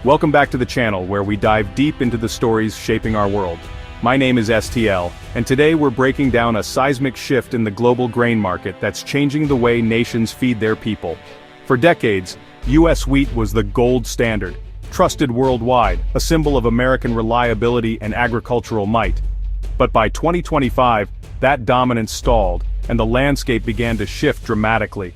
Welcome back to the channel where we dive deep into the stories shaping our world. My name is STL, and today we're breaking down a seismic shift in the global grain market that's changing the way nations feed their people. For decades, U.S. wheat was the gold standard, trusted worldwide, a symbol of American reliability and agricultural might. But by 2025, that dominance stalled, and the landscape began to shift dramatically.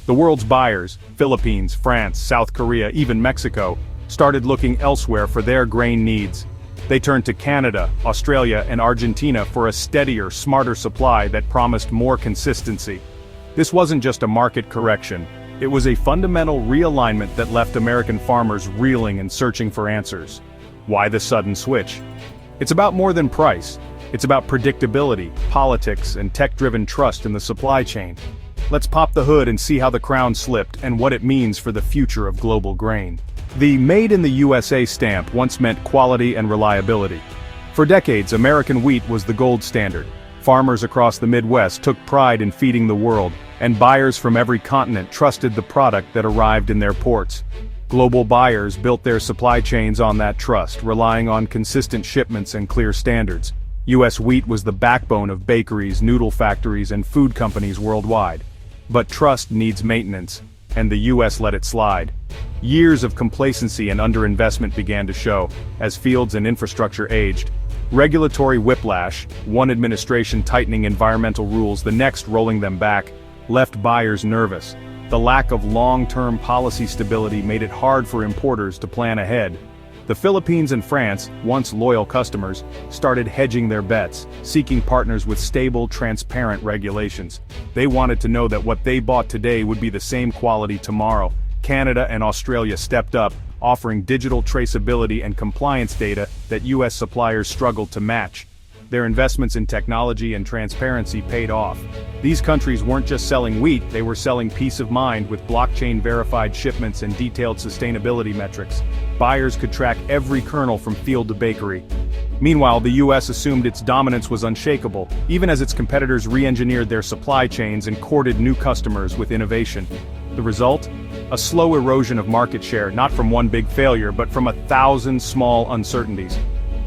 The world's buyers, Philippines, France, South Korea, even Mexico, started looking elsewhere for their grain needs. They turned to Canada, Australia, and Argentina for a steadier, smarter supply that promised more consistency. This wasn't just a market correction, it was a fundamental realignment that left American farmers reeling and searching for answers. Why the sudden switch? It's about more than price. It's about predictability, politics, and tech-driven trust in the supply chain. Let's pop the hood and see how the crown slipped and what it means for the future of global grain. The Made in the USA stamp once meant quality and reliability. For decades, American wheat was the gold standard. Farmers across the Midwest took pride in feeding the world, and buyers from every continent trusted the product that arrived in their ports. Global buyers built their supply chains on that trust, relying on consistent shipments and clear standards. U.S. wheat was the backbone of bakeries, noodle factories, and food companies worldwide. But trust needs maintenance, and the U.S. let it slide. Years of complacency and underinvestment began to show, as fields and infrastructure aged. Regulatory whiplash, one administration tightening environmental rules, the next rolling them back, left buyers nervous. The lack of long-term policy stability made it hard for importers to plan ahead. The Philippines and France, once loyal customers, started hedging their bets, seeking partners with stable, transparent regulations. They wanted to know that what they bought today would be the same quality tomorrow. Canada and Australia stepped up, offering digital traceability and compliance data that U.S. suppliers struggled to match. Their investments in technology and transparency paid off. These countries weren't just selling wheat, they were selling peace of mind with blockchain-verified shipments and detailed sustainability metrics. Buyers could track every kernel from field to bakery. Meanwhile, the U.S. assumed its dominance was unshakable, even as its competitors re-engineered their supply chains and courted new customers with innovation. The result? A slow erosion of market share, not from one big failure, but from 1,000 small uncertainties.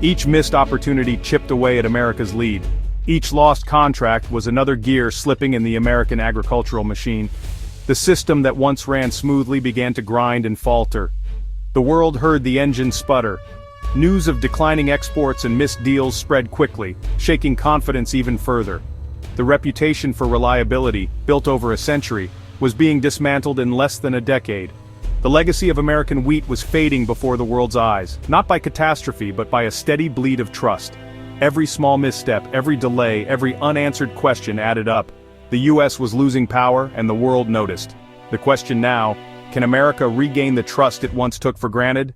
Each missed opportunity chipped away at America's lead. Each lost contract was another gear slipping in the American agricultural machine. The system that once ran smoothly began to grind and falter. The world heard the engine sputter. News of declining exports and missed deals spread quickly, shaking confidence even further. The reputation for reliability, built over a century, was being dismantled in less than a decade. The legacy of American wheat was fading before the world's eyes, not by catastrophe but by a steady bleed of trust. Every small misstep, every delay, every unanswered question added up. The U.S. was losing power and the world noticed. The question now, can America regain the trust it once took for granted?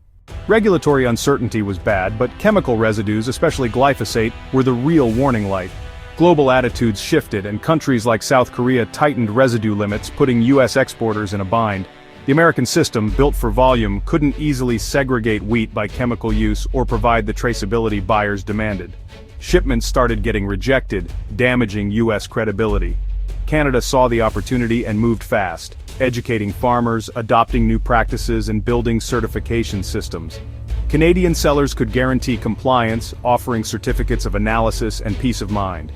Regulatory uncertainty was bad, but chemical residues, especially glyphosate, were the real warning light. Global attitudes shifted and countries like South Korea tightened residue limits, putting U.S. exporters in a bind. The American system, built for volume, couldn't easily segregate wheat by chemical use or provide the traceability buyers demanded. Shipments started getting rejected, damaging U.S. credibility. Canada saw the opportunity and moved fast, educating farmers, adopting new practices, and building certification systems. Canadian sellers could guarantee compliance, offering certificates of analysis and peace of mind.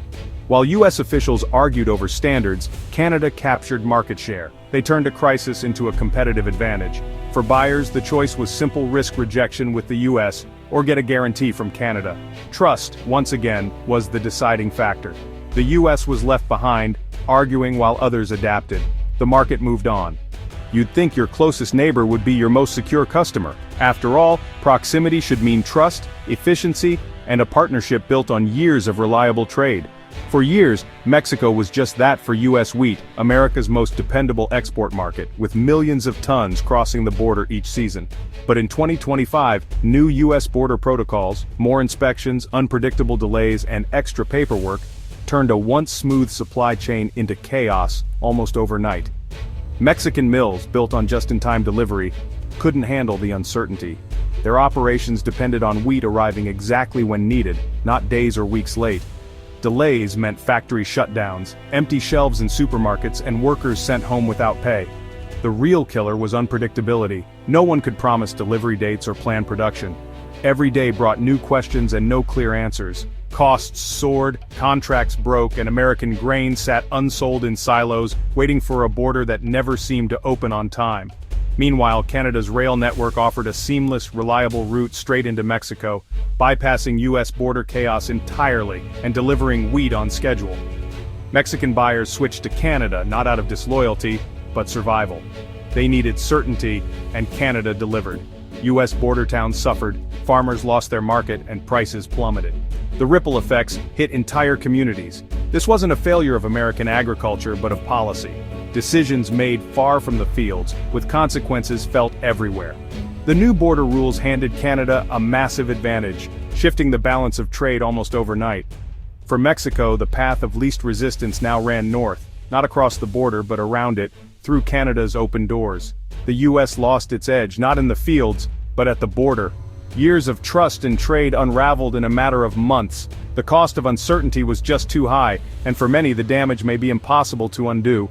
While U.S. officials argued over standards, Canada captured market share. They turned a crisis into a competitive advantage. For buyers, the choice was simple risk rejection with the U.S. or get a guarantee from Canada. Trust, once again, was the deciding factor. The U.S. was left behind, arguing while others adapted. The market moved on. You'd think your closest neighbor would be your most secure customer. After all, proximity should mean trust, efficiency, and a partnership built on years of reliable trade. For years, Mexico was just that for U.S. wheat, America's most dependable export market, with millions of tons crossing the border each season. But in 2025, new U.S. border protocols, more inspections, unpredictable delays, and extra paperwork turned a once smooth supply chain into chaos almost overnight. Mexican mills, built on just-in-time delivery, couldn't handle the uncertainty. Their operations depended on wheat arriving exactly when needed, not days or weeks late. Delays meant factory shutdowns, empty shelves in supermarkets, and workers sent home without pay. The real killer was unpredictability. No one could promise delivery dates or plan production. Every day brought new questions and no clear answers. Costs soared, contracts broke, and American grain sat unsold in silos, waiting for a border that never seemed to open on time. Meanwhile, Canada's rail network offered a seamless, reliable route straight into Mexico, bypassing U.S. border chaos entirely and delivering wheat on schedule. Mexican buyers switched to Canada not out of disloyalty, but survival. They needed certainty, and Canada delivered. U.S. border towns suffered, farmers lost their market, and prices plummeted. The ripple effects hit entire communities. This wasn't a failure of American agriculture but of policy. Decisions made far from the fields, with consequences felt everywhere. The new border rules handed Canada a massive advantage, shifting the balance of trade almost overnight. For Mexico, the path of least resistance now ran north, not across the border but around it, through Canada's open doors. The U.S. lost its edge, not in the fields, but at the border. Years of trust and trade unraveled in a matter of months. The cost of uncertainty was just too high, and for many the damage may be impossible to undo.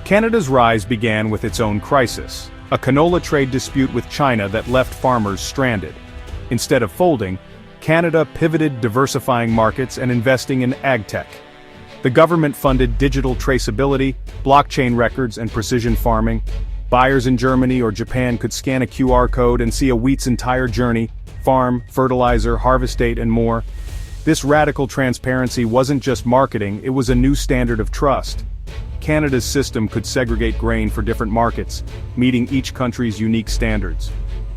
Canada's rise began with its own crisis, a canola trade dispute with China that left farmers stranded. Instead of folding, Canada pivoted, diversifying markets and investing in ag-tech. The government funded digital traceability, blockchain records, and precision farming. Buyers in Germany or Japan could scan a QR code and see a wheat's entire journey: farm, fertilizer, harvest date, and more. This radical transparency wasn't just marketing, it was a new standard of trust. Canada's system could segregate grain for different markets, meeting each country's unique standards.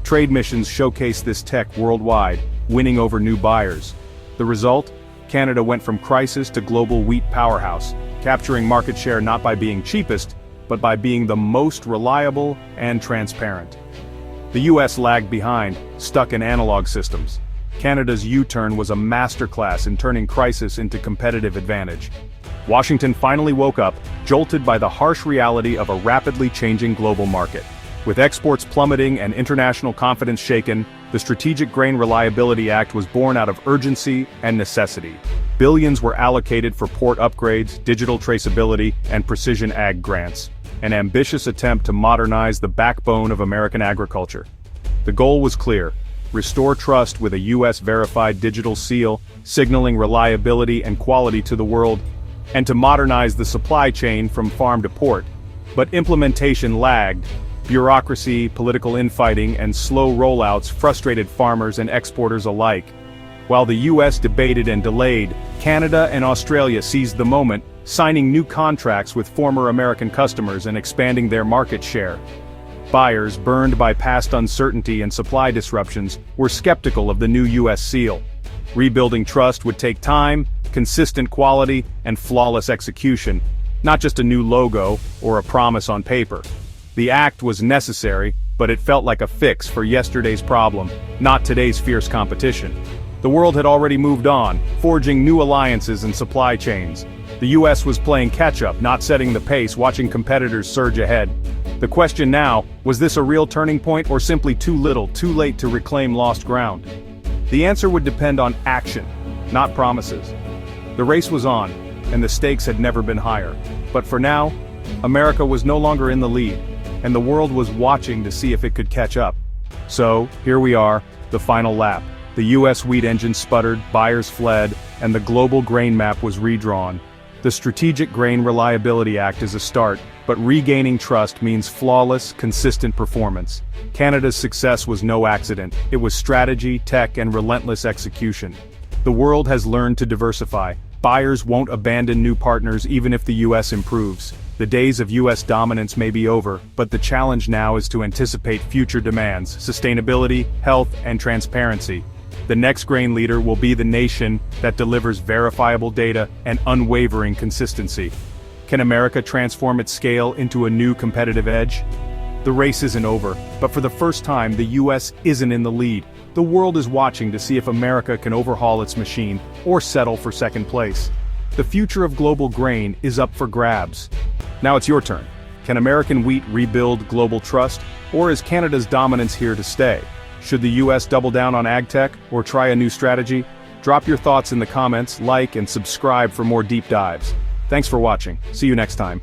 Trade missions showcased this tech worldwide, winning over new buyers. The result? Canada went from crisis to global wheat powerhouse, capturing market share not by being cheapest, but by being the most reliable and transparent. The US lagged behind, stuck in analog systems. Canada's U-turn was a masterclass in turning crisis into competitive advantage. Washington finally woke up, jolted by the harsh reality of a rapidly changing global market. With exports plummeting and international confidence shaken, the Strategic Grain Reliability Act was born out of urgency and necessity. Billions were allocated for port upgrades, digital traceability, and precision ag grants. An ambitious attempt to modernize the backbone of American agriculture. The goal was clear: restore trust with a US-verified digital seal, signaling reliability and quality to the world, and to modernize the supply chain from farm to port. But implementation lagged. Bureaucracy, political infighting, and slow rollouts frustrated farmers and exporters alike. While the US debated and delayed, Canada and Australia seized the moment, signing new contracts with former American customers and expanding their market share. Buyers, burned by past uncertainty and supply disruptions, were skeptical of the new US seal. Rebuilding trust would take time, consistent quality, and flawless execution, not just a new logo or a promise on paper. The act was necessary, but it felt like a fix for yesterday's problem, not today's fierce competition. The world had already moved on, forging new alliances and supply chains. The US was playing catch-up, not setting the pace, watching competitors surge ahead. The question now, was this a real turning point or simply too little, too late to reclaim lost ground? The answer would depend on action, not promises. The race was on, and the stakes had never been higher. But for now, America was no longer in the lead, and the world was watching to see if it could catch up. So, here we are, the final lap. The US wheat engine sputtered, buyers fled, and the global grain map was redrawn. The Strategic Grain Reliability Act is a start, but regaining trust means flawless, consistent performance. Canada's success was no accident. It was strategy, tech, and relentless execution. The world has learned to diversify. Buyers won't abandon new partners even if the US improves. The days of US dominance may be over, but the challenge now is to anticipate future demands: sustainability, health, and transparency. The next grain leader will be the nation that delivers verifiable data and unwavering consistency. Can America transform its scale into a new competitive edge? The race isn't over, but for the first time the US isn't in the lead. The world is watching to see if America can overhaul its machine or settle for second place. The future of global grain is up for grabs. Now it's your turn. Can American wheat rebuild global trust, or is Canada's dominance here to stay? Should the US double down on ag tech, or try a new strategy? Drop your thoughts in the comments, like and subscribe for more deep dives. Thanks for watching. See you next time.